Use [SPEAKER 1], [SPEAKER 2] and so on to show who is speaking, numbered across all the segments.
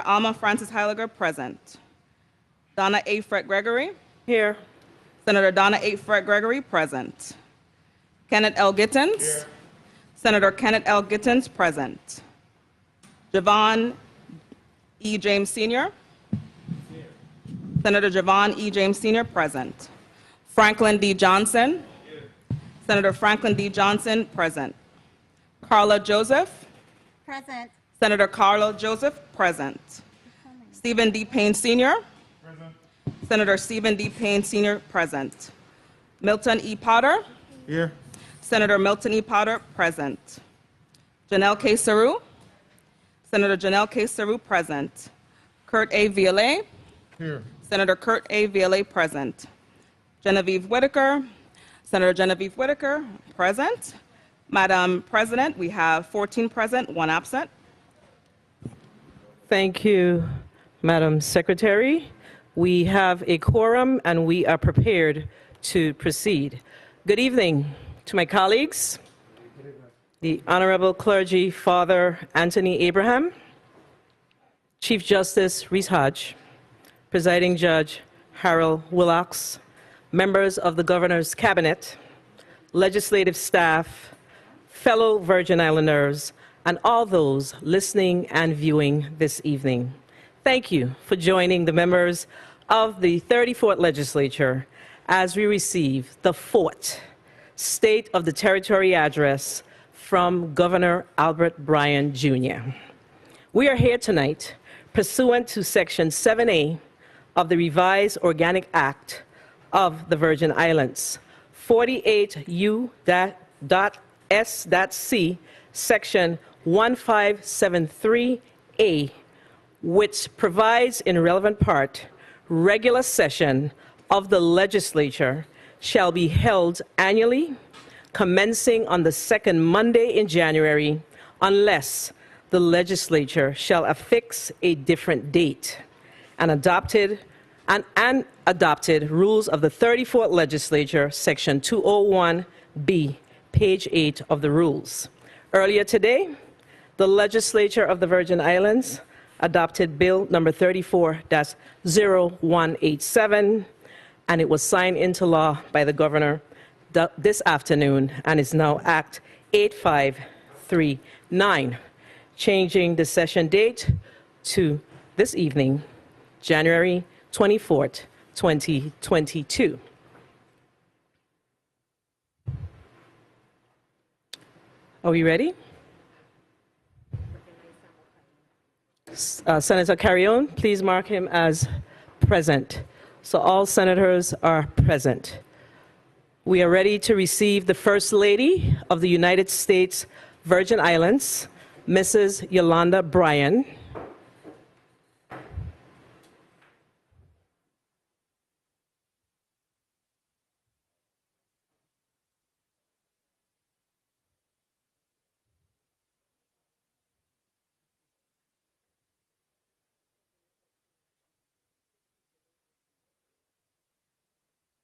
[SPEAKER 1] Alma Francis Heiliger, present. Donna A. Fred Gregory.
[SPEAKER 2] Here.
[SPEAKER 1] Senator Donna A. Fred Gregory, present. Kenneth L. Gittens.
[SPEAKER 3] Here.
[SPEAKER 1] Senator Kenneth L. Gittens, present. Javon E. James Sr.
[SPEAKER 3] Here.
[SPEAKER 1] Senator Javon E. James Sr., present. Franklin D. Johnson.
[SPEAKER 3] Here.
[SPEAKER 1] Senator Franklin D. Johnson, present. Carla Joseph.
[SPEAKER 4] Present.
[SPEAKER 1] Senator Carla Joseph, present. Stephen D. Payne Sr.
[SPEAKER 3] Present.
[SPEAKER 1] Senator Stephen D. Payne Sr., present. Milton E. Potter.
[SPEAKER 3] Here.
[SPEAKER 1] Senator Milton E. Potter, present. Janelle K. Saru. Senator Janelle K. Saru, present. Kurt A. Vialet.
[SPEAKER 3] Here.
[SPEAKER 1] Senator Kurt A. Vialet, present. Genevieve Whitaker. Senator Genevieve Whitaker, present. Madam President, we have 14 present, 1 absent.
[SPEAKER 2] Thank you, Madam Secretary. We have a quorum and we are prepared to proceed. Good evening to my colleagues, the Honorable Clergy Father Anthony Abraham, Chief Justice Reese Hodge, Presiding Judge Harold Willocks, members of the Governor's Cabinet, legislative staff, fellow Virgin Islanders, and all those listening and viewing this evening. Thank you for joining the members of the 34th Legislature as we receive the 4th State of the Territory Address from Governor Albert Bryan, Jr. We are here tonight pursuant to Section 7A of the Revised Organic Act of the Virgin Islands, 48 U.S.C, Section 1573A, which provides in relevant part, regular session of the legislature shall be held annually, commencing on the second Monday in January, unless the legislature shall affix a different date, and adopted rules of the 34th legislature, section 201B, page 8 of the rules. Earlier today, the legislature of the Virgin Islands adopted Bill number 34-0187, and it was signed into law by the governor this afternoon and is now Act 8539, changing the session date to this evening, January 24th, 2022. Are we ready? Senator Carrion, please mark him as present. So all senators are present. We are ready to receive the First Lady of the United States Virgin Islands, Mrs. Yolanda Bryan.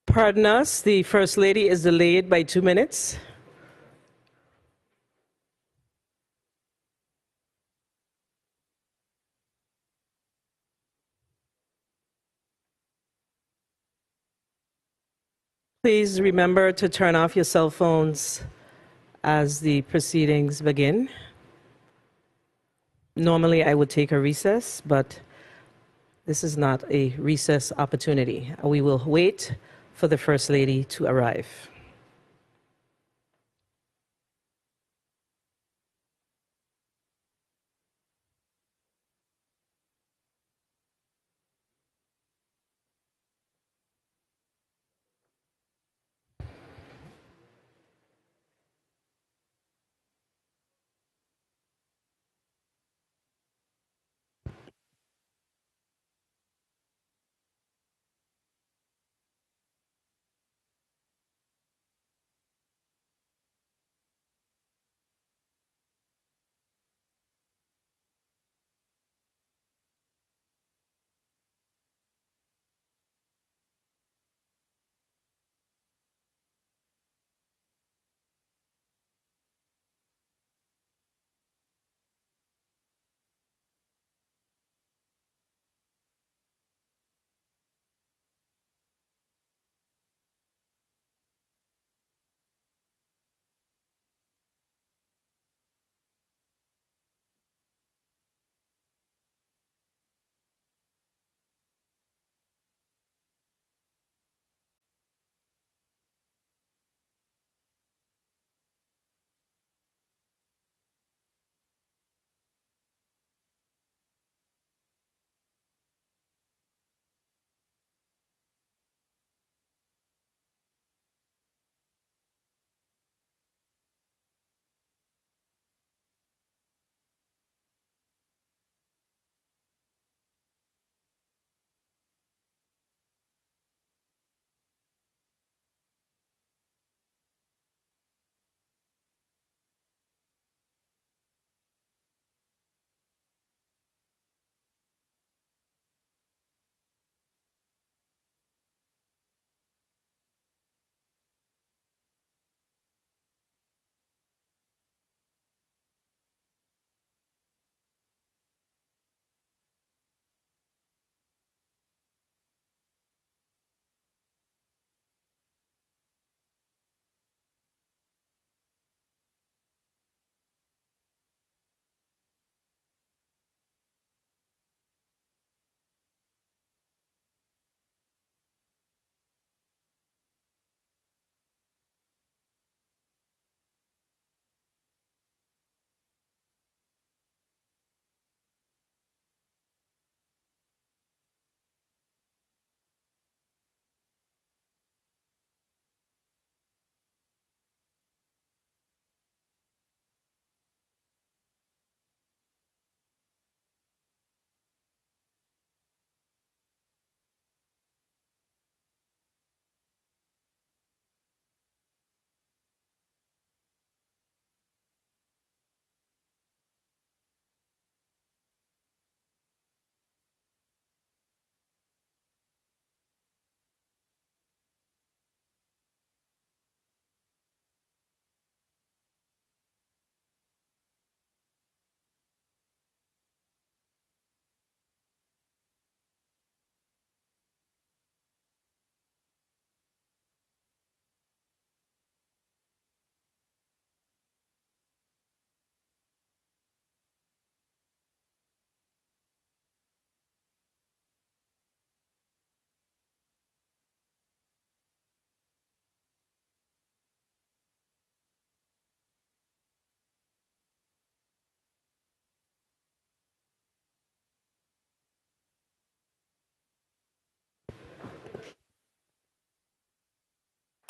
[SPEAKER 2] Pardon us, the First Lady is delayed by 2 minutes. Please remember to turn off your cell phones as the proceedings begin. Normally I would take a recess, but this is not a recess opportunity. We will wait for the First Lady to arrive.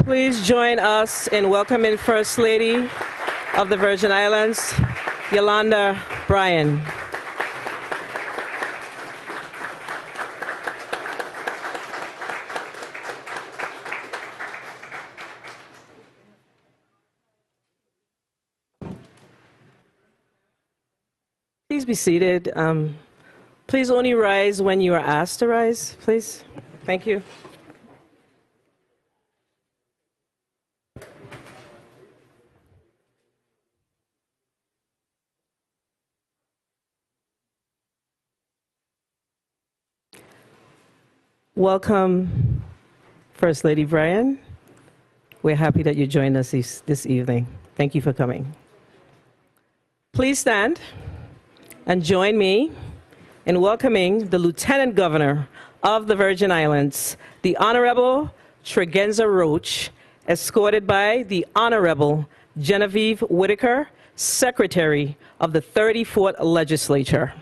[SPEAKER 2] Please join us in welcoming First Lady of the Virgin Islands, Yolanda Bryan. Please be seated. Please only rise when you are asked to rise, please. Thank you. Welcome, First Lady Bryan. We're happy that you joined us this evening. Thank you for coming. Please stand and join me in welcoming the Lieutenant Governor of the Virgin Islands, the Honorable Tregenza Roach, escorted by the Honorable Genevieve Whitaker, Secretary of the 34th Legislature.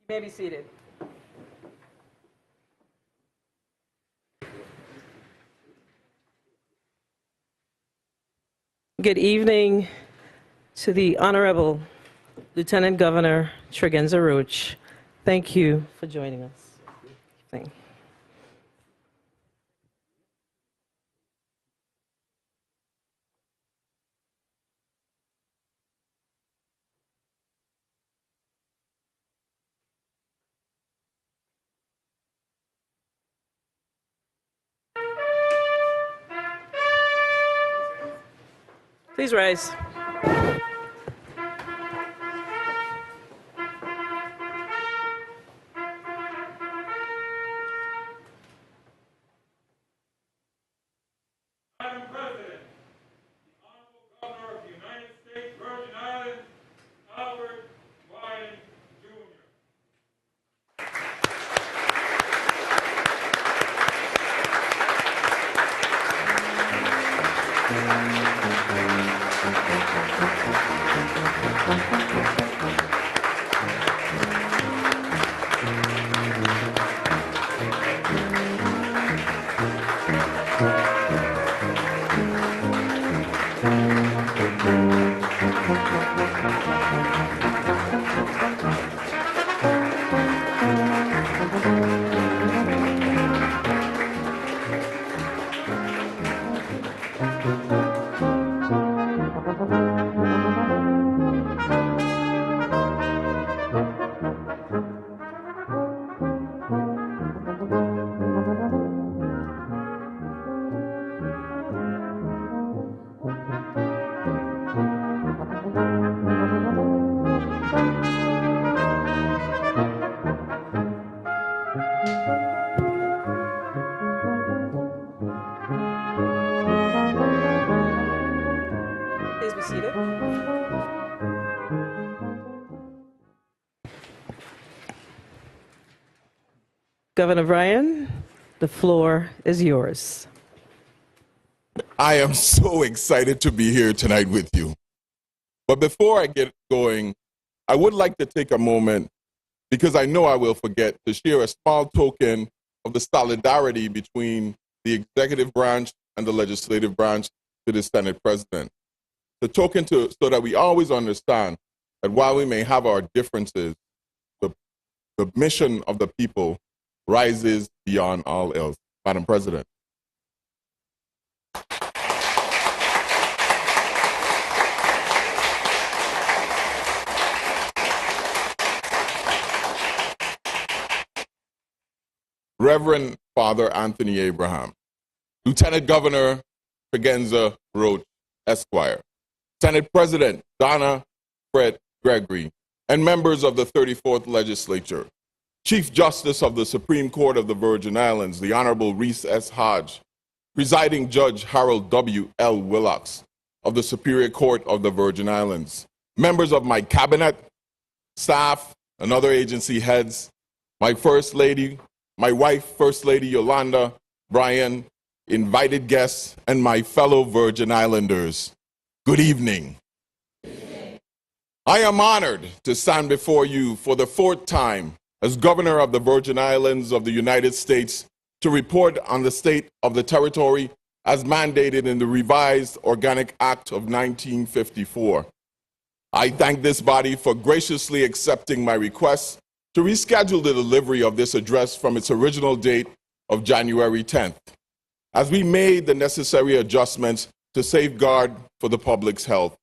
[SPEAKER 2] You may be seated. Good evening to the Honorable Lieutenant Governor Tregenza Roach. Thank you for joining us. Thank you. Please rise.
[SPEAKER 3] Madam President, the Honorable Governor of the United States Virgin Islands, Albert Ryan Jr.
[SPEAKER 2] Governor Bryan, the floor is yours.
[SPEAKER 4] I am so excited to be here tonight with you. But before I get going, I would like to take a moment, because I know I will forget, to share a small token of the solidarity between the executive branch and the legislative branch to the Senate President. The token so that we always understand that while we may have our differences, the mission of the people rises beyond all else. Madam President. Reverend Father Anthony Abraham, Lieutenant Governor Figenza Roach, Esquire, Senate President Donna Fred Gregory, and members of the 34th Legislature, Chief Justice of the Supreme Court of the Virgin Islands, the Honorable Reese S. Hodge, Presiding Judge Harold W. L. Willocks of the Superior Court of the Virgin Islands, members of my cabinet, staff, and other agency heads, my First Lady, my wife, First Lady Yolanda Bryan, invited guests, and my fellow Virgin Islanders. Good evening. I am honored to stand before you for the fourth time as Governor of the Virgin Islands of the United States to report on the state of the territory as mandated in the revised Organic Act of 1954. I thank this body for graciously accepting my request to reschedule the delivery of this address from its original date of January 10th, as we made the necessary adjustments to safeguard for the public's health.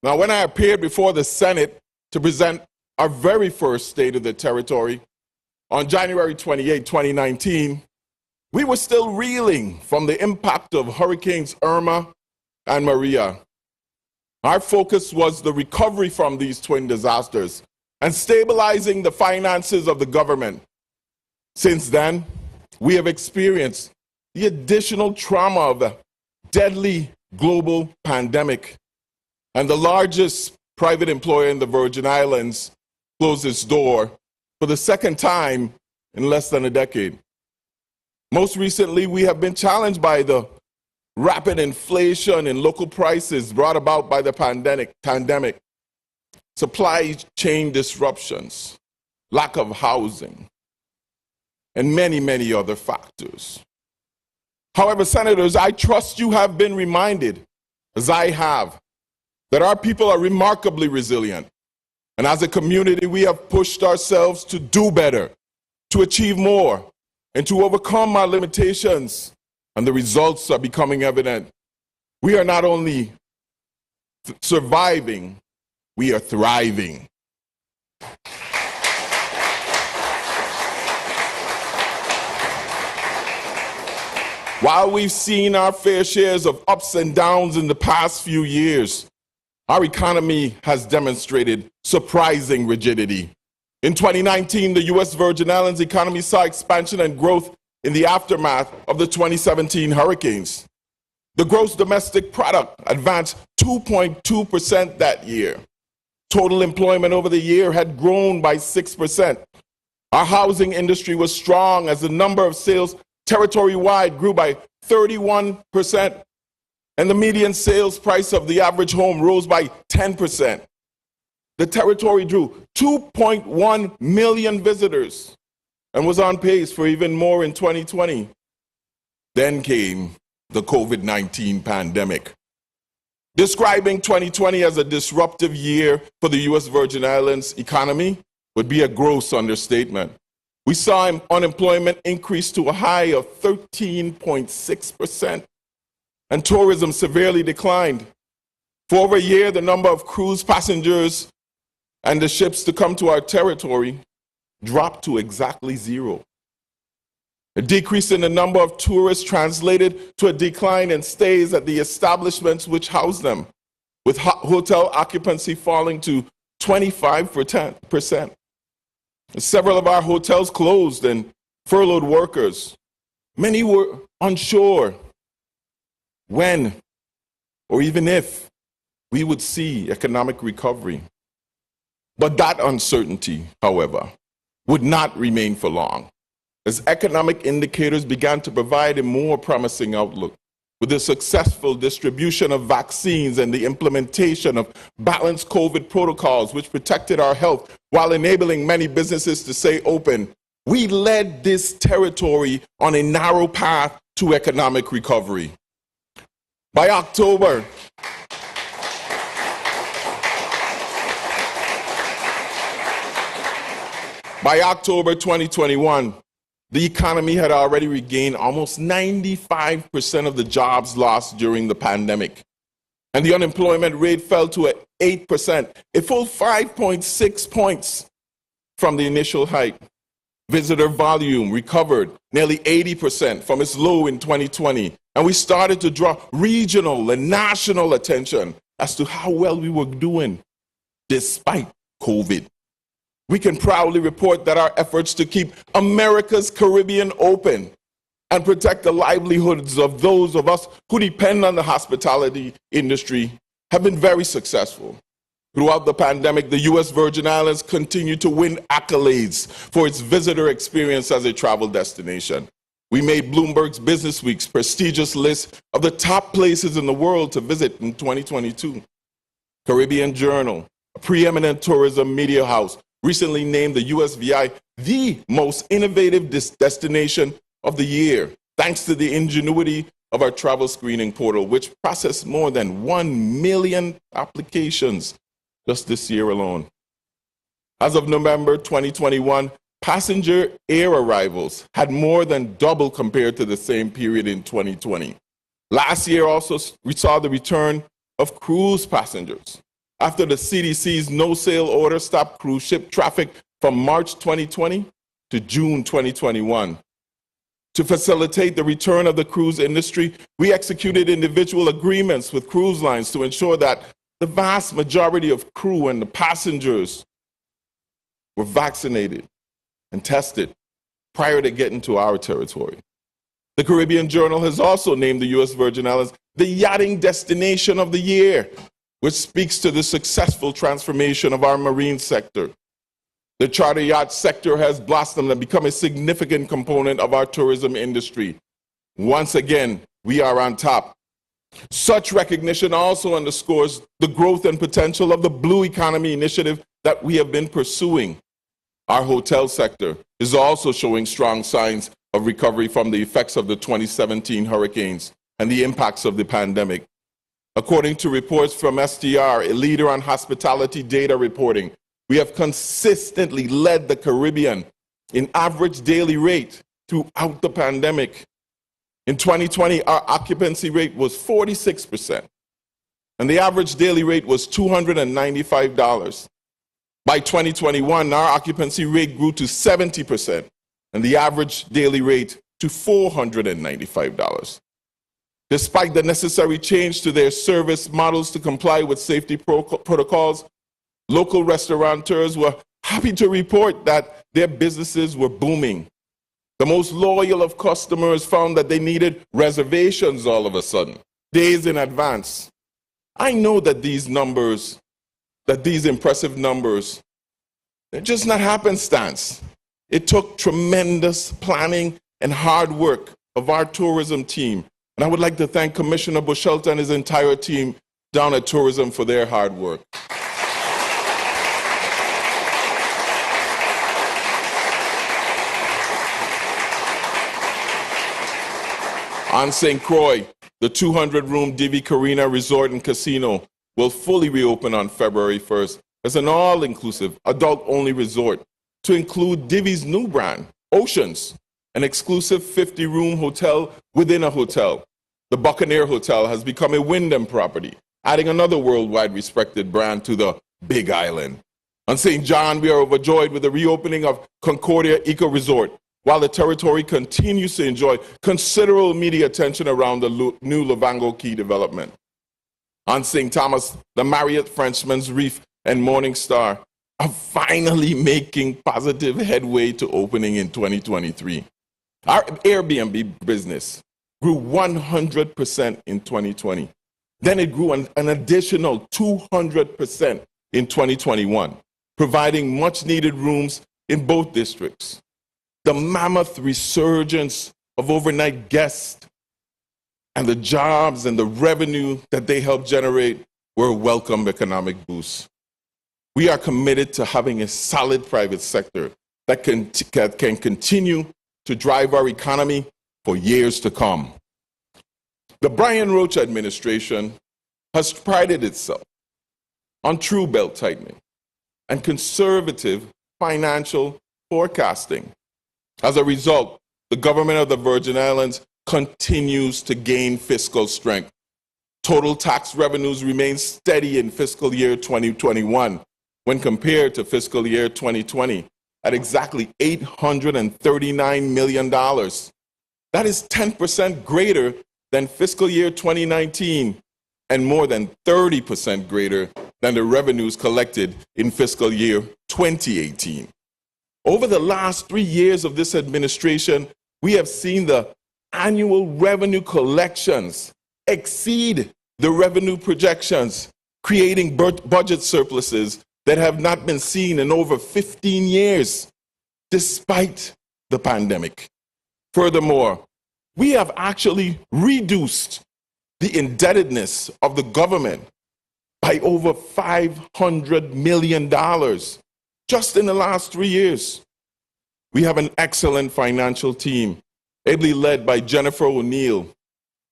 [SPEAKER 4] Now, when I appeared before the Senate to present our very first State of the Territory on January 28, 2019, we were still reeling from the impact of Hurricanes Irma and Maria. Our focus was the recovery from these twin disasters and stabilizing the finances of the government. Since then, we have experienced the additional trauma of a deadly global pandemic, and the largest private employer in the Virgin Islands closed its door for the second time in less than a decade. Most recently, we have been challenged by the rapid inflation in local prices brought about by the pandemic, supply chain disruptions, lack of housing, and many, many other factors. However, Senators, I trust you have been reminded, as I have, that our people are remarkably resilient. And as a community, we have pushed ourselves to do better, to achieve more, and to overcome our limitations. And the results are becoming evident. We are not only surviving, we are thriving. While we've seen our fair shares of ups and downs in the past few years, our economy has demonstrated surprising rigidity. In 2019, the U.S. Virgin Islands economy saw expansion and growth in the aftermath of the 2017 hurricanes. The gross domestic product advanced 2.2% that year. Total employment over the year had grown by 6%. Our housing industry was strong as the number of sales territory-wide grew by 31%, and the median sales price of the average home rose by 10%. The territory drew 2.1 million visitors and was on pace for even more in 2020. Then came the COVID-19 pandemic. Describing 2020 as a disruptive year for the U.S. Virgin Islands economy would be a gross understatement. We saw unemployment increase to a high of 13.6%, and tourism severely declined. For over a year, the number of cruise passengers and the ships to come to our territory dropped to exactly zero. A decrease in the number of tourists translated to a decline in stays at the establishments which house them, with hotel occupancy falling to 25%. Several of our hotels closed and furloughed workers. Many were unsure when or even if we would see economic recovery. But that uncertainty, however, would not remain for long. as economic indicators began to provide a more promising outlook. With the successful distribution of vaccines and the implementation of balanced COVID protocols, which protected our health while enabling many businesses to stay open, we led this territory on a narrow path to economic recovery. By October 2021, the economy had already regained almost 95% of the jobs lost during the pandemic. And the unemployment rate fell to 8%, a full 5.6 points from the initial hike. Visitor volume recovered nearly 80% from its low in 2020. And we started to draw regional and national attention as to how well we were doing despite COVID. We can proudly report that our efforts to keep America's Caribbean open and protect the livelihoods of those of us who depend on the hospitality industry have been very successful. Throughout the pandemic, the U.S. Virgin Islands continued to win accolades for its visitor experience as a travel destination. We made Bloomberg's Business Week's prestigious list of the top places in the world to visit in 2022. Caribbean Journal, a preeminent tourism media house, recently named the USVI the most innovative destination of the year, thanks to the ingenuity of our travel screening portal, which processed more than 1 million applications just this year alone. As of November 2021, passenger air arrivals had more than doubled compared to the same period in 2020. Last year also, we saw the return of cruise passengers. After the CDC's no-sail order stopped cruise ship traffic from March 2020 to June 2021. To facilitate the return of the cruise industry, we executed individual agreements with cruise lines to ensure that the vast majority of crew and the passengers were vaccinated and tested prior to getting to our territory. The Caribbean Journal has also named the U.S. Virgin Islands the yachting destination of the year, which speaks to the successful transformation of our marine sector. The charter yacht sector has blossomed and become a significant component of our tourism industry. Once again, we are on top. Such recognition also underscores the growth and potential of the Blue Economy initiative that we have been pursuing. Our hotel sector is also showing strong signs of recovery from the effects of the 2017 hurricanes and the impacts of the pandemic. According to reports from STR, a leader on hospitality data reporting, we have consistently led the Caribbean in average daily rate throughout the pandemic. In 2020, our occupancy rate was 46%, and the average daily rate was $295. By 2021, our occupancy rate grew to 70%, and the average daily rate to $495. Despite the necessary change to their service models to comply with safety protocols, local restaurateurs were happy to report that their businesses were booming. The most loyal of customers found that they needed reservations all of a sudden, days in advance. I know that these impressive numbers, they're just not happenstance. It took tremendous planning and hard work of our tourism team. And I would like to thank Commissioner Bushelta and his entire team down at Tourism for their hard work. On St. Croix, the 200-room Divi Carina Resort and Casino will fully reopen on February 1st as an all-inclusive, adult-only resort to include Divi's new brand, Oceans, an exclusive 50-room hotel within a hotel. The Buccaneer Hotel has become a Wyndham property, adding another worldwide respected brand to the Big Island. On St. John, we are overjoyed with the reopening of Concordia Eco Resort, while the territory continues to enjoy considerable media attention around the new Luvango Key development. On St. Thomas, the Marriott Frenchman's Reef and Morning Star are finally making positive headway to opening in 2023. Our Airbnb business grew 100% in 2020. Then it grew an additional 200% in 2021, providing much needed rooms in both districts. the mammoth resurgence of overnight guests and the jobs and the revenue that they help generate were a welcome economic boost. We are committed to having a solid private sector that can continue to drive our economy for years to come. The Brian Roach administration has prided itself on true belt tightening and conservative financial forecasting. As a result, the government of the Virgin Islands continues to gain fiscal strength. Total tax revenues remain steady in fiscal year 2021 when compared to fiscal year 2020 at exactly $839 million. That is 10% greater than fiscal year 2019 and more than 30% greater than the revenues collected in fiscal year 2018. Over the last 3 years of this administration, we have seen the annual revenue collections exceed the revenue projections, creating budget surpluses that have not been seen in over 15 years, despite the pandemic. Furthermore, we have actually reduced the indebtedness of the government by over $500 million just in the last 3 years. We have an excellent financial team, ably led by Jennifer O'Neill.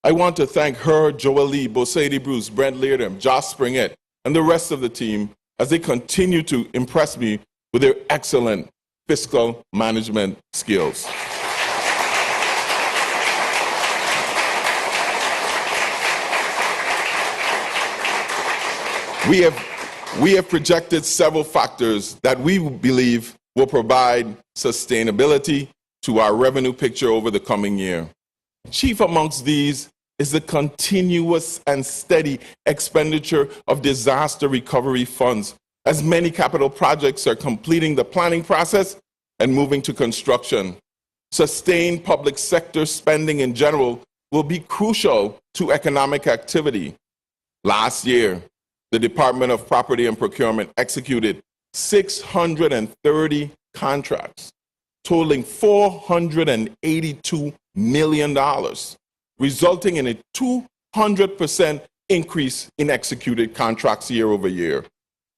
[SPEAKER 4] I want to thank her, Joel Lee, Bosadie Bruce, Brent Leardam, Josh Springett, and the rest of the team as they continue to impress me with their excellent fiscal management skills. We have projected several factors that we believe will provide sustainability to our revenue picture over the coming year. Chief amongst these is the continuous and steady expenditure of disaster recovery funds, as many capital projects are completing the planning process and moving to construction. Sustained public sector spending in general will be crucial to economic activity. Last year, the Department of Property and Procurement executed 630 contracts, totaling $482 million, resulting in a 200% increase in executed contracts year over year.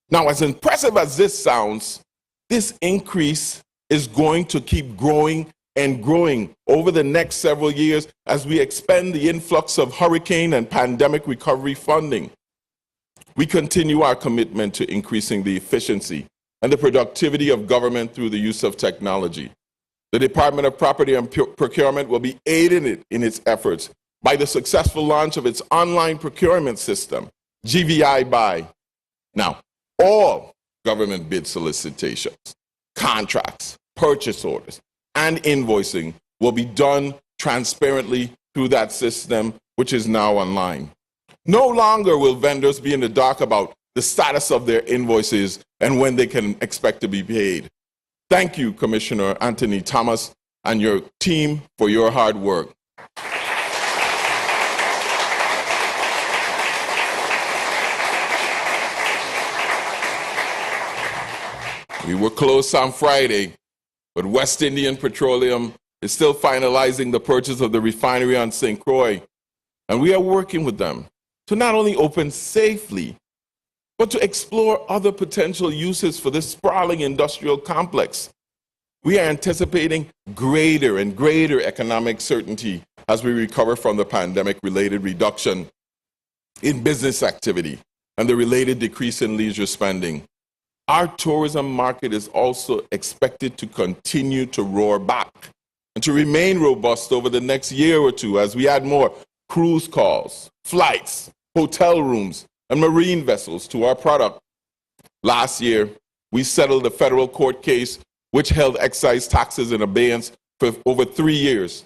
[SPEAKER 4] Now, as impressive as this sounds, this increase is going to keep growing and growing over the next several years as we expend the influx of hurricane and pandemic recovery funding. We continue our commitment to increasing the efficiency and the productivity of government through the use of technology. The Department of Property and Procurement will be aided in its efforts by the successful launch of its online procurement system, GVI Buy. Now, all government bid solicitations, contracts, purchase orders, and invoicing will be done transparently through that system, which is now online. No longer will vendors be in the dark about the status of their invoices and when they can expect to be paid. Thank you, Commissioner Anthony Thomas and your team for your hard work. We were closed on Friday, but West Indian Petroleum is still finalizing the purchase of the refinery on St. Croix, and we are working with them to not only open safely, but to explore other potential uses for this sprawling industrial complex. We are anticipating greater and greater economic certainty as we recover from the pandemic-related reduction in business activity and the related decrease in leisure spending. Our tourism market is also expected to continue to roar back and to remain robust over the next year or two as we add more cruise calls, flights, hotel rooms, and marine vessels to our product. Last year, we settled a federal court case which held excise taxes in abeyance for over 3 years.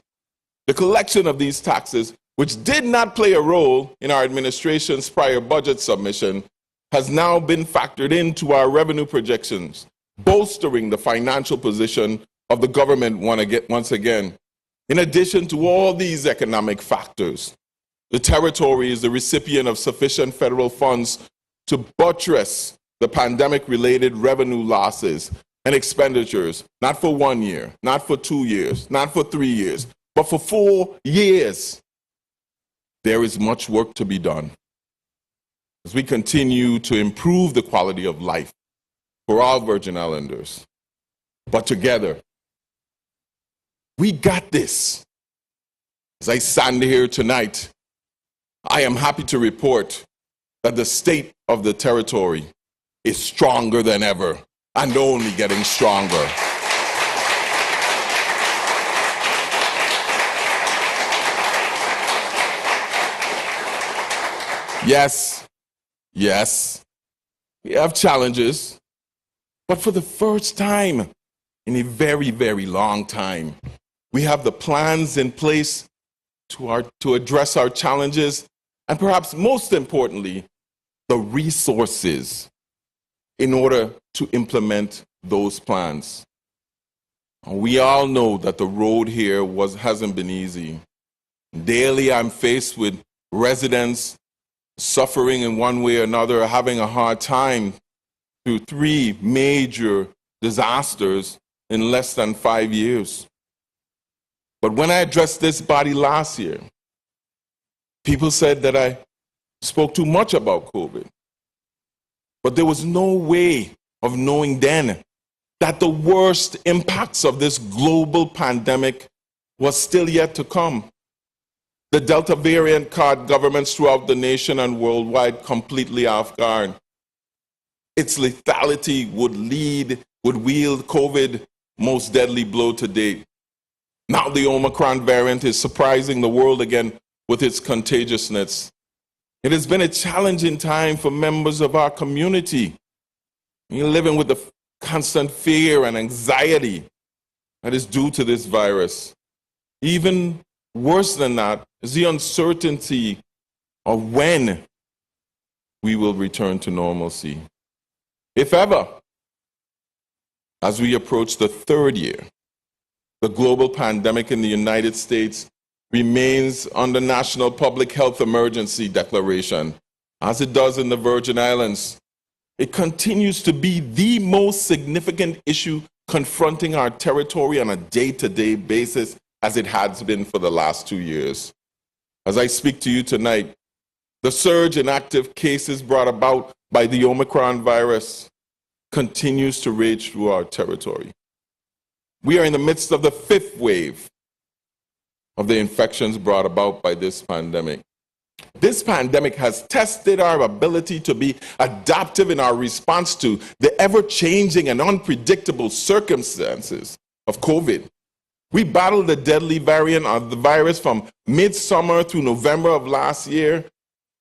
[SPEAKER 4] The collection of these taxes, which did not play a role in our administration's prior budget submission, has now been factored into our revenue projections, bolstering the financial position of the government once again. In addition to all these economic factors, the territory is the recipient of sufficient federal funds to buttress the pandemic-related revenue losses and expenditures, not for 1 year, not for 2 years, not for 3 years, but for 4 years. There is much work to be done as we continue to improve the quality of life for all Virgin Islanders. But together, we got this. As I stand here tonight, I am happy to report that the state of the territory is stronger than ever and only getting stronger. Yes, we have challenges, but for the first time in a very, very long time, we have the plans in place to address our challenges, and perhaps most importantly, the resources in order to implement those plans. We all know that the road here hasn't been easy. Daily, I'm faced with residents suffering in one way or another, having a hard time through 3 major disasters in less than 5 years. But when I addressed this body last year, people said that I spoke too much about COVID. But there was no way of knowing then that the worst impacts of this global pandemic was still yet to come. The Delta variant caught governments throughout the nation and worldwide completely off guard. Its lethality would wield COVID's most deadly blow to date. Now the Omicron variant is surprising the world again with its contagiousness. It has been a challenging time for members of our community. You're living with the constant fear and anxiety that is due to this virus. Even worse than that is the uncertainty of when we will return to normalcy. If ever, as we approach the 3rd year, the global pandemic in the United States remains under national public health emergency declaration, as it does in the Virgin Islands. It continues to be the most significant issue confronting our territory on a day-to-day basis, as it has been for the last 2 years. As I speak to you tonight, the surge in active cases brought about by the Omicron virus continues to rage through our territory. We are in the midst of the 5th wave of the infections brought about by this pandemic. This pandemic has tested our ability to be adaptive in our response to the ever-changing and unpredictable circumstances of COVID. We battled the deadly variant of the virus from mid-summer through November of last year,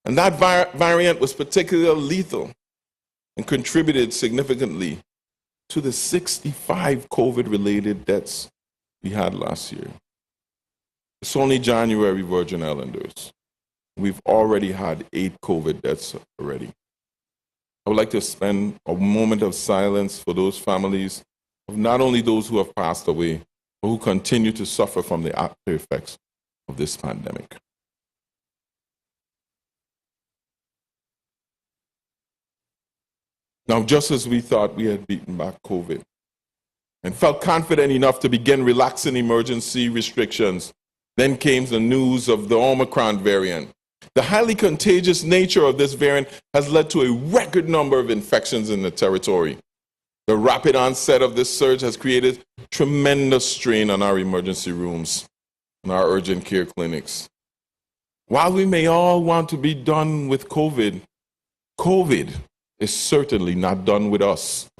[SPEAKER 4] and that variant was particularly lethal and contributed significantly to the 65 COVID-related deaths we had last year. It's only January, Virgin Islanders. We've already had 8 COVID deaths already. I would like to spend a moment of silence for those families of not only those who have passed away, but who continue to suffer from the after effects of this pandemic. Now, just as we thought we had beaten back COVID and felt confident enough to begin relaxing emergency restrictions, then came the news of the Omicron variant. The highly contagious nature of this variant has led to a record number of infections in the territory. The rapid onset of this surge has created tremendous strain on our emergency rooms and our urgent care clinics. While we may all want to be done with COVID, COVID is certainly not done with us.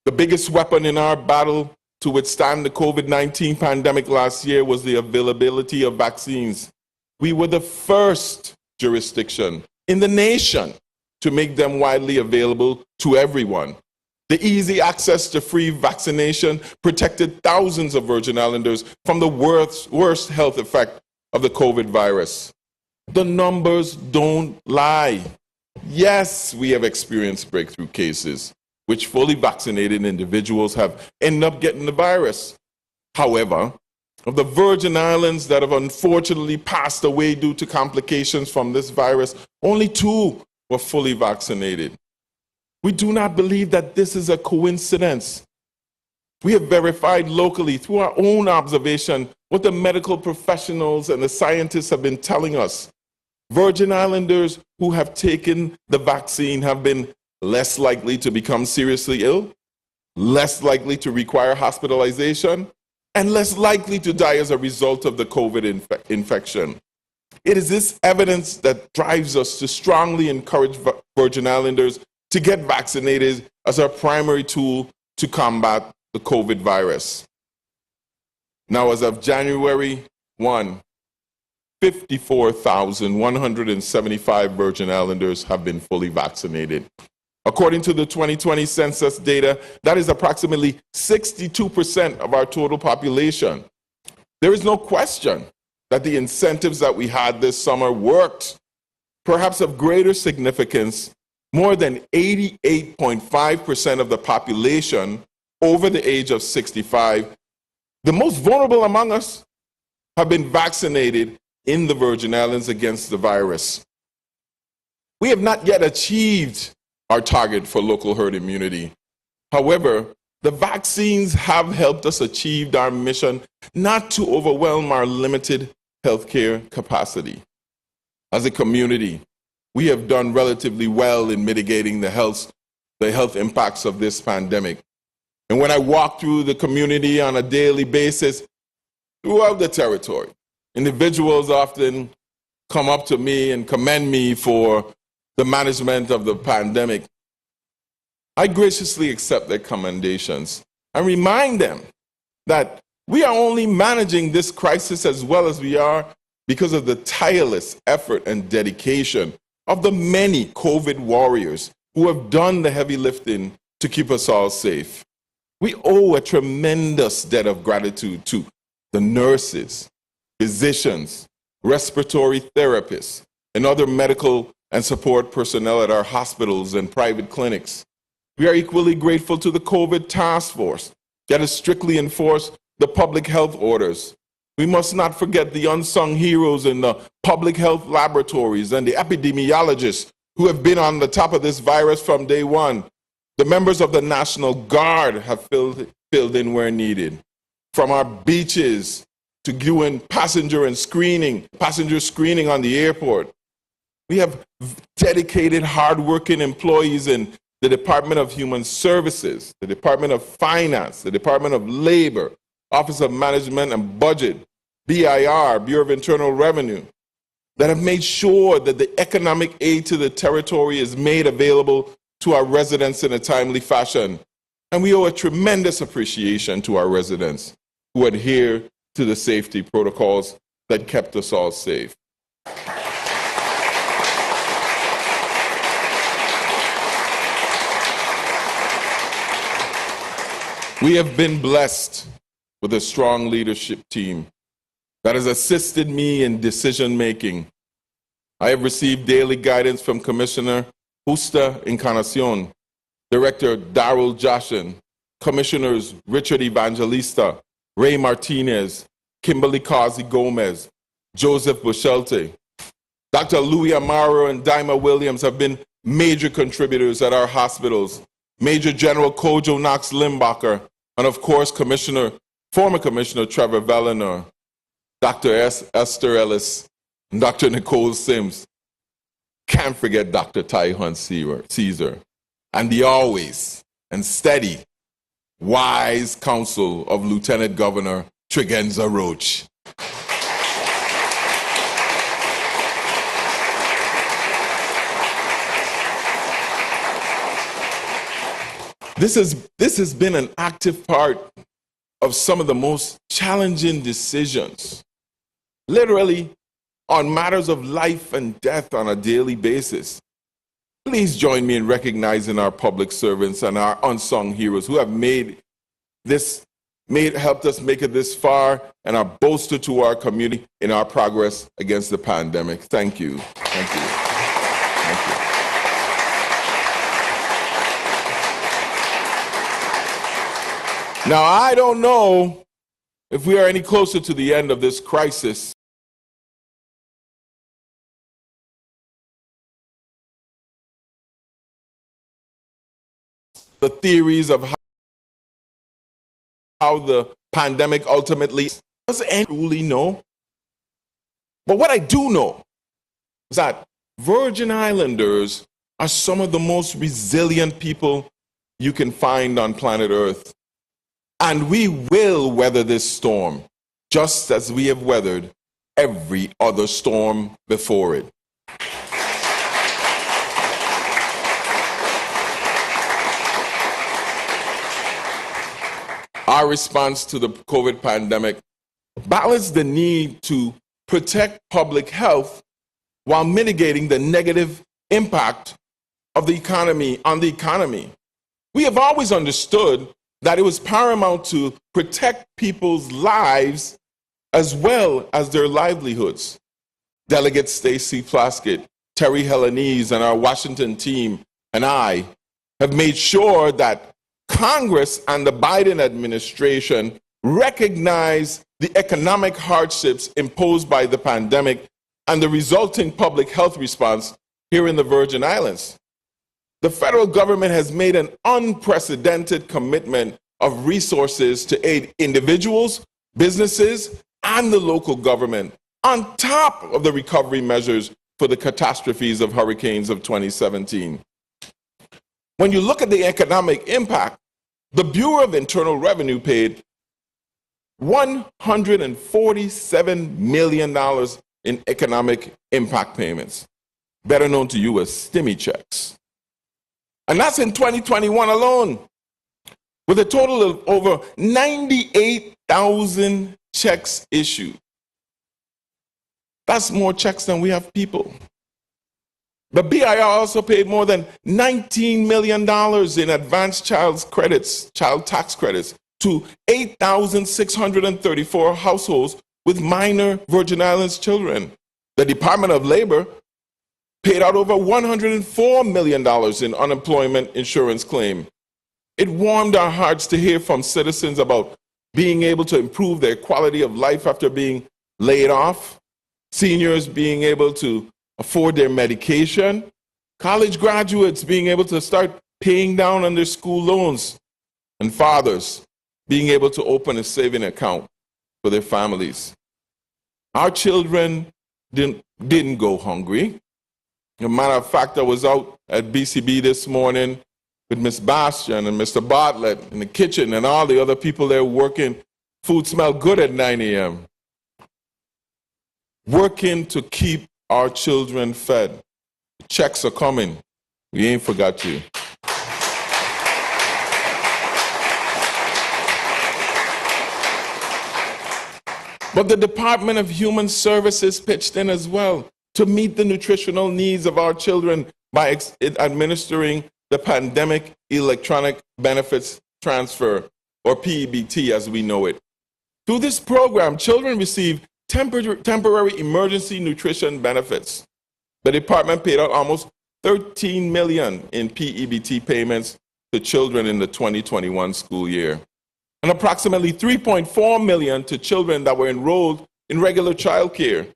[SPEAKER 4] The biggest weapon in our battle to withstand the COVID-19 pandemic last year was the availability of vaccines. We were the first jurisdiction in the nation to make them widely available to everyone. The easy access to free vaccination protected thousands of Virgin Islanders from the worst health effect of the COVID virus. The numbers don't lie. Yes, we have experienced breakthrough cases, which fully vaccinated individuals have ended up getting the virus. However, of the Virgin Islands that have unfortunately passed away due to complications from this virus, only 2 were fully vaccinated. We do not believe that this is a coincidence. We have verified locally through our own observation what the medical professionals and the scientists have been telling us. Virgin Islanders who have taken the vaccine have been less likely to become seriously ill, less likely to require hospitalization, and less likely to die as a result of the COVID infection. It is this evidence that drives us to strongly encourage Virgin Islanders to get vaccinated as our primary tool to combat the COVID virus. Now, as of January 1, 54,175 Virgin Islanders have been fully vaccinated. According to the 2020 census data, that is approximately 62% of our total population. There is no question that the incentives that we had this summer worked. Perhaps of greater significance, more than 88.5% of the population over the age of 65, the most vulnerable among us, have been vaccinated in the Virgin Islands against the virus. We have not yet achieved our target for local herd immunity. However, the vaccines have helped us achieve our mission not to overwhelm our limited healthcare capacity. As a community, we have done relatively well in mitigating the health impacts of this pandemic. And when I walk through the community on a daily basis throughout the territory, individuals often come up to me and commend me for the management of the pandemic. I graciously accept their commendations and remind them that we are only managing this crisis as well as we are because of the tireless effort and dedication of the many COVID warriors who have done the heavy lifting to keep us all safe. We owe a tremendous debt of gratitude to the nurses, physicians, respiratory therapists, and other medical and support personnel at our hospitals and private clinics. We are equally grateful to the COVID task force that has strictly enforced the public health orders. We must not forget the unsung heroes in the public health laboratories and the epidemiologists who have been on the top of this virus from day one. The members of the National Guard have filled in where needed. From our beaches to doing passenger screening on the airport. We have dedicated, hardworking employees in the Department of Human Services, the Department of Finance, the Department of Labor, Office of Management and Budget, BIR, Bureau of Internal Revenue, that have made sure that the economic aid to the territory is made available to our residents in a timely fashion. And we owe a tremendous appreciation to our residents who adhere to the safety protocols that kept us all safe. We have been blessed with a strong leadership team that has assisted me in decision making. I have received daily guidance from Commissioner Justa Encarnacion, Director Darrell Joshin, Commissioners Richard Evangelista, Ray Martinez, Kimberly Causey Gomez, Joseph Buscelte. Dr. Louis Amaro and Daima Williams have been major contributors at our hospitals. Major General Kojo Knox Limbacher, and of course, former Commissioner Trevor Vellenor, Dr. Esther Ellis, and Dr. Nicole Sims. Can't forget Dr. Tyhon Caesar, and the always and steady, wise counsel of Lieutenant Governor Tregenza Roach. This has been an active part of some of the most challenging decisions, literally on matters of life and death on a daily basis. Please join me in recognizing our public servants and our unsung heroes who have helped us make it this far and are bolster to our community in our progress against the pandemic. Thank you. Thank you. Thank you. Now, I don't know if we are any closer to the end of this crisis the theories of how the pandemic ultimately does anyone truly know. But what I do know is that Virgin Islanders are some of the most resilient people you can find on planet Earth. And we will weather this storm, just as we have weathered every other storm before it. Our response to the COVID pandemic balanced the need to protect public health while mitigating the negative impact of the economy on the economy. We have always understood that it was paramount to protect people's lives as well as their livelihoods. Delegate Stacey Plaskett, Terry Helenese, and our Washington team and I have made sure that Congress and the Biden administration recognize the economic hardships imposed by the pandemic and the resulting public health response here in the Virgin Islands. The federal government has made an unprecedented commitment of resources to aid individuals, businesses, and the local government, on top of the recovery measures for the catastrophes of hurricanes of 2017. When you look at the economic impact, the Bureau of Internal Revenue paid $147 million in economic impact payments, better known to you as STIMI checks. And that's in 2021 alone, with a total of over 98,000 checks issued. That's more checks than we have people. The BIR also paid more than $19 million in advanced child tax credits, to 8,634 households with minor Virgin Islands children. The Department of Labor paid out over $104 million in unemployment insurance claim. It warmed our hearts to hear from citizens about being able to improve their quality of life after being laid off, seniors being able to afford their medication, college graduates being able to start paying down on their school loans, and fathers being able to open a saving account for their families. Our children didn't go hungry. As a matter of fact, I was out at BCB this morning with Miss Bastian and Mr. Bartlett in the kitchen and all the other people there working. Food smelled good at 9 a.m. Working to keep our children fed. Checks are coming. We ain't forgot you. But the Department of Human Services pitched in as well to meet the nutritional needs of our children by administering the Pandemic Electronic Benefits Transfer, or PEBT as we know it. Through this program, children receive temporary emergency nutrition benefits. The department paid out almost $13 million in PEBT payments to children in the 2021 school year, and approximately $3.4 million to children that were enrolled in regular childcare.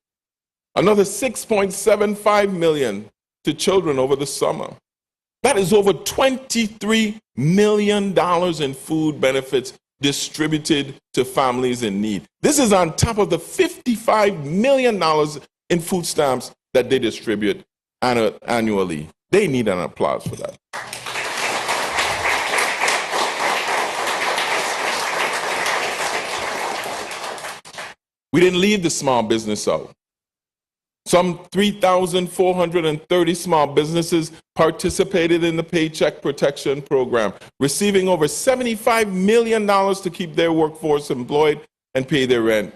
[SPEAKER 4] Another $6.75 million to children over the summer. That is over $23 million in food benefits distributed to families in need. This is on top of the $55 million in food stamps that they distribute annually. They need an applause for that. We didn't leave the small business out. Some 3,430 small businesses participated in the Paycheck Protection Program, receiving over $75 million to keep their workforce employed and pay their rent.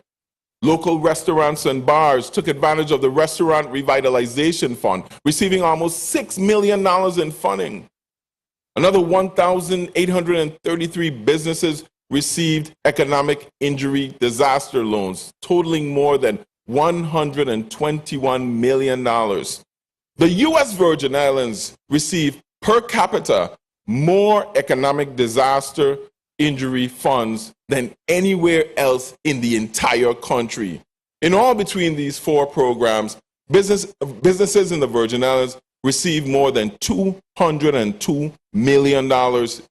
[SPEAKER 4] Local restaurants and bars took advantage of the Restaurant Revitalization Fund, receiving almost $6 million in funding. Another 1,833 businesses received economic injury disaster loans, totaling more than $121 million. The U.S. Virgin Islands received per capita more economic disaster injury funds than anywhere else in the entire country. In all, between these four programs, businesses in the Virgin Islands received more than $202 million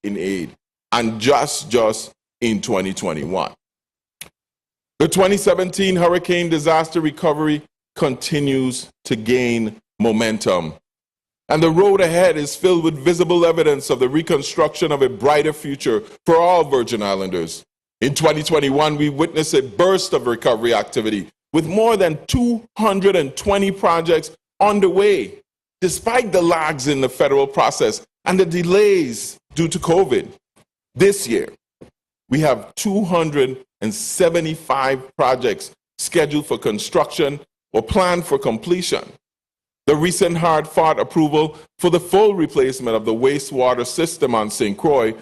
[SPEAKER 4] in aid, and just in 2021. The 2017 hurricane disaster recovery continues to gain momentum, and the road ahead is filled with visible evidence of the reconstruction of a brighter future for all Virgin Islanders. In 2021, we witnessed a burst of recovery activity with more than 220 projects underway, despite the lags in the federal process and the delays due to COVID. This year, we have 275 projects scheduled for construction or planned for completion. The recent hard-fought approval for the full replacement of the wastewater system on St. Croix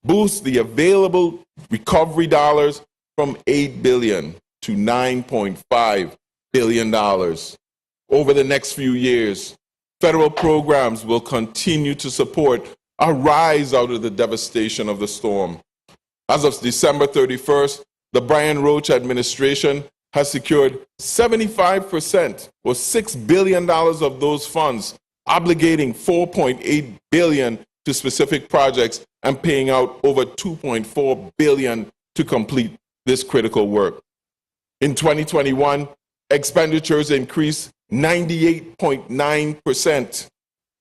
[SPEAKER 4] boosts the available recovery dollars from $8 billion to $9.5 billion. Over the next few years, federal programs will continue to support a rise out of the devastation of the storm. As of December 31st, the Brian Roach administration has secured 75%, or $6 billion of those funds, obligating $4.8 billion to specific projects and paying out over $2.4 billion to complete this critical work. In 2021, expenditures increased 98.9%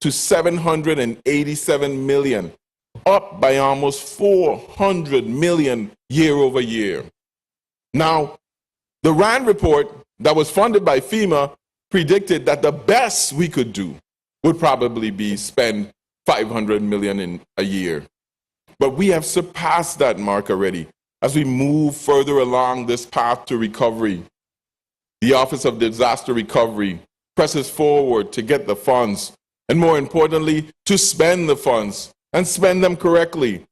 [SPEAKER 4] to $787 million, up by almost $400 million year over year. Now, the RAND report that was funded by FEMA predicted that the best we could do would probably be spend $500 million in a year. But we have surpassed that mark already as we move further along this path to recovery. The Office of Disaster Recovery presses forward to get the funds, and more importantly, to spend the funds and spend them correctly.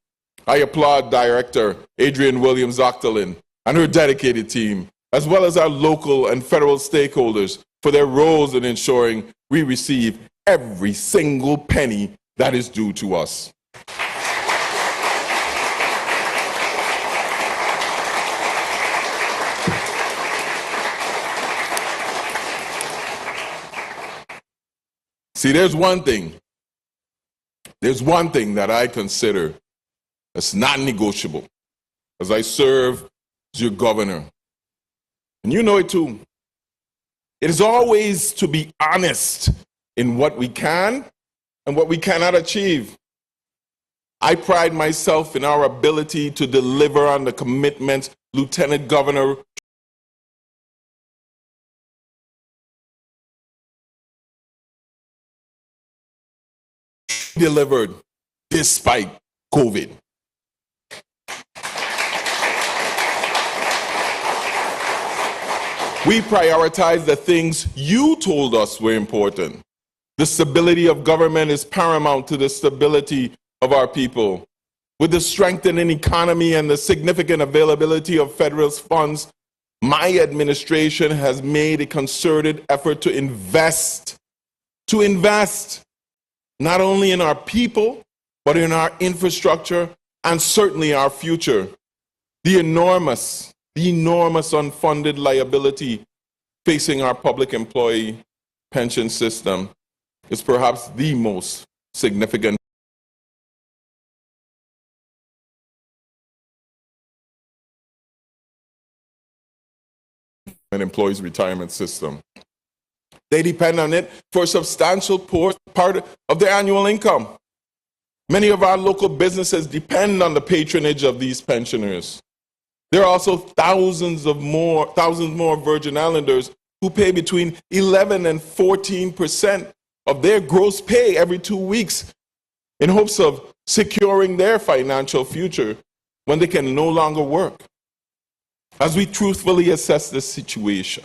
[SPEAKER 4] I applaud Director Adrienne Williams-Octolin and her dedicated team, as well as our local and federal stakeholders, for their roles in ensuring we receive every single penny that is due to us. See, there's one thing that I consider as non-negotiable as I serve as your governor. And you know it too. It is always to be honest in what we can and what we cannot achieve. I pride myself in our ability to deliver on the commitments Lieutenant Governor delivered despite COVID. We prioritize the things you told us were important. The stability of government is paramount to the stability of our people. With the strengthening economy and the significant availability of federal funds, my administration has made a concerted effort to invest not only in our people, but in our infrastructure and certainly our future. The enormous unfunded liability facing our public employee pension system is perhaps the most significant an employee's retirement system. They depend on it for a substantial part of their annual income. Many of our local businesses depend on the patronage of these pensioners. There are also thousands more Virgin Islanders who pay between 11 and 14% of their gross pay every 2 weeks in hopes of securing their financial future when they can no longer work. As we truthfully assess this situation,